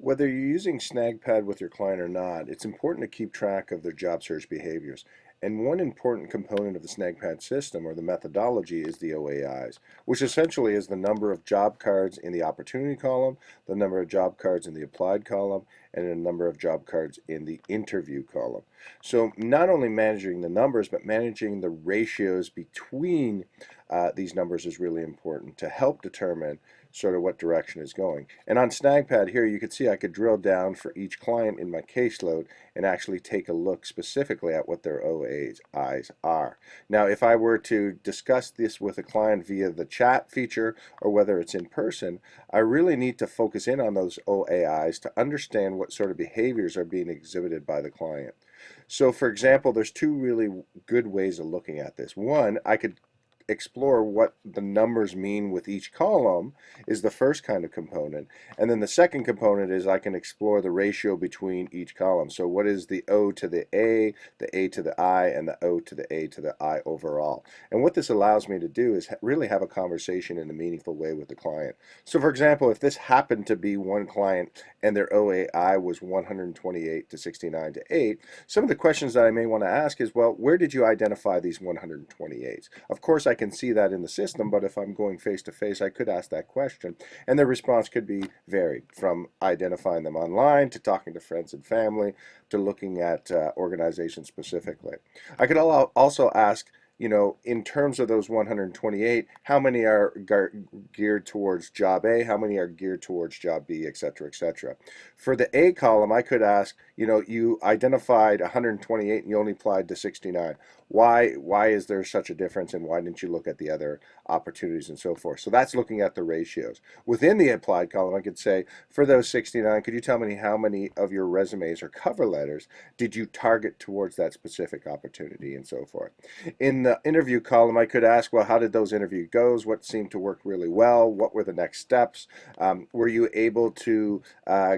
Whether you're using SnagPad with your client or not, it's important to keep track of their job search behaviors. And one important component of the SnagPad system or the methodology is the OAIs, which essentially is the number of job cards in the opportunity column, the number of job cards in the applied column, and the number of job cards in the interview column. So not only managing the numbers, but managing the ratios between these numbers is really important to help determine sort of what direction is going. And on SnagPad here, you can see I could drill down for each client in my caseload and actually take a look specifically at what their OAIs are. Now, if I were to discuss this with a client via the chat feature or whether it's in person, I really need to focus in on those OAIs to understand what sort of behaviors are being exhibited by the client. So, for example, there's two really good ways of looking at this. One, I could explore what the numbers mean with each column is the first kind of component, and then the second component is I can explore the ratio between each column. So what is the O to the A to the I, and the O to the A to the I overall? And what this allows me to do is really have a conversation in a meaningful way with the client. So for example, if this happened to be one client and their OAI was 128 to 69 to 8, some of the questions that I may want to ask is, well, where did you identify these 128s? Of course, I can see that in the system, but if I'm going face to face, I could ask that question, and their response could be varied, from identifying them online to talking to friends and family to looking at organizations specifically. I could also ask, in terms of those 128, how many are geared towards job A, how many are geared towards job B, etc., etc. For the A column, I could ask, you identified 128 and you only applied to 69. Why is there such a difference, and why didn't you look at the other opportunities and so forth? So that's looking at the ratios. Within the applied column, I could say, for those 69, could you tell me how many of your resumes or cover letters did you target towards that specific opportunity and so forth? In the interview column, I could ask, well, how did those interview goes? What seemed to work really well? What were the next steps? Were you able to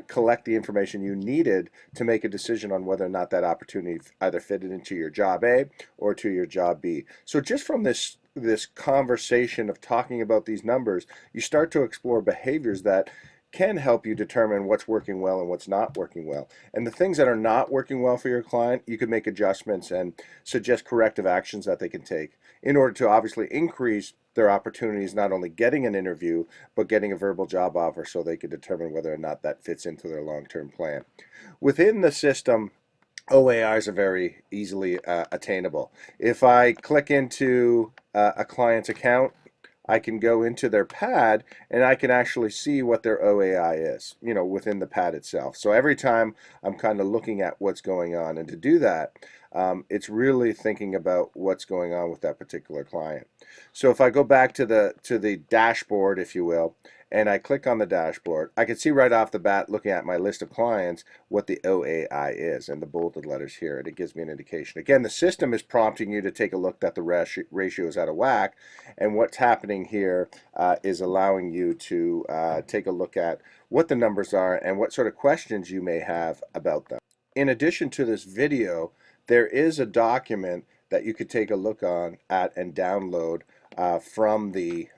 collect the information you needed to make a decision on whether or not that opportunity either fitted into your job A or to your job B? So just from this conversation of talking about these numbers, you start to explore behaviors that can help you determine what's working well and what's not working well. And the things that are not working well for your client, you can make adjustments and suggest corrective actions that they can take in order to obviously increase their opportunities, not only getting an interview, but getting a verbal job offer, so they can determine whether or not that fits into their long-term plan. Within the system, OAIs are very easily attainable. If I click into a client's account, I can go into their pad and I can actually see what their OAI is, within the pad itself. So every time I'm kind of looking at what's going on, and to do that, it's really thinking about what's going on with that particular client. So if I go back to the dashboard, if you will, and I click on the dashboard, I can see right off the bat, looking at my list of clients, what the OAI is, and the bolded letters here, and it gives me an indication. Again, the system is prompting you to take a look that the ratio is out of whack, and what's happening here is allowing you to take a look at what the numbers are and what sort of questions you may have about them. In addition to this video, there is a document that you could take a look at and download from the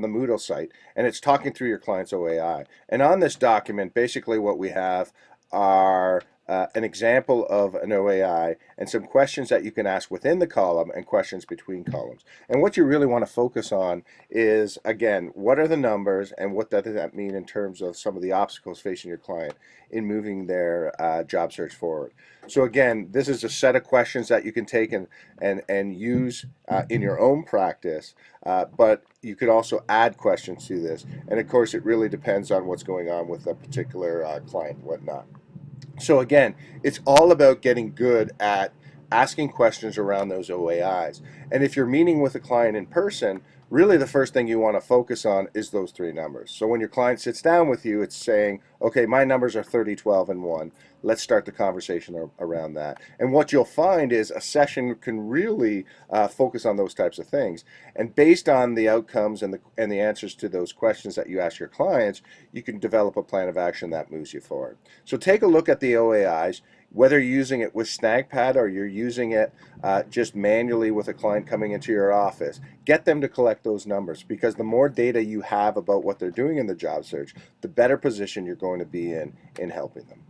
Moodle site, and it's talking through your client's OAI. And on this document, basically what we have are an example of an OAI and some questions that you can ask within the column and questions between columns. And what you really want to focus on is, again, what are the numbers and what does that mean in terms of some of the obstacles facing your client in moving their job search forward. So again, this is a set of questions that you can take and use in your own practice, but you could also add questions to this. And of course, it really depends on what's going on with a particular client and whatnot. So again, it's all about getting good at asking questions around those OAIs. And if you're meeting with a client in person, really the first thing you want to focus on is those three numbers. So when your client sits down with you, it's saying, okay, my numbers are 30, 12, and 1. Let's start the conversation around that. And what you'll find is a session can really focus on those types of things. And based on the outcomes and the answers to those questions that you ask your clients, you can develop a plan of action that moves you forward. So take a look at the OAIs. Whether you're using it with SnagPad or you're using it just manually with a client coming into your office, get them to collect those numbers, because the more data you have about what they're doing in the job search, the better position you're going to be in helping them.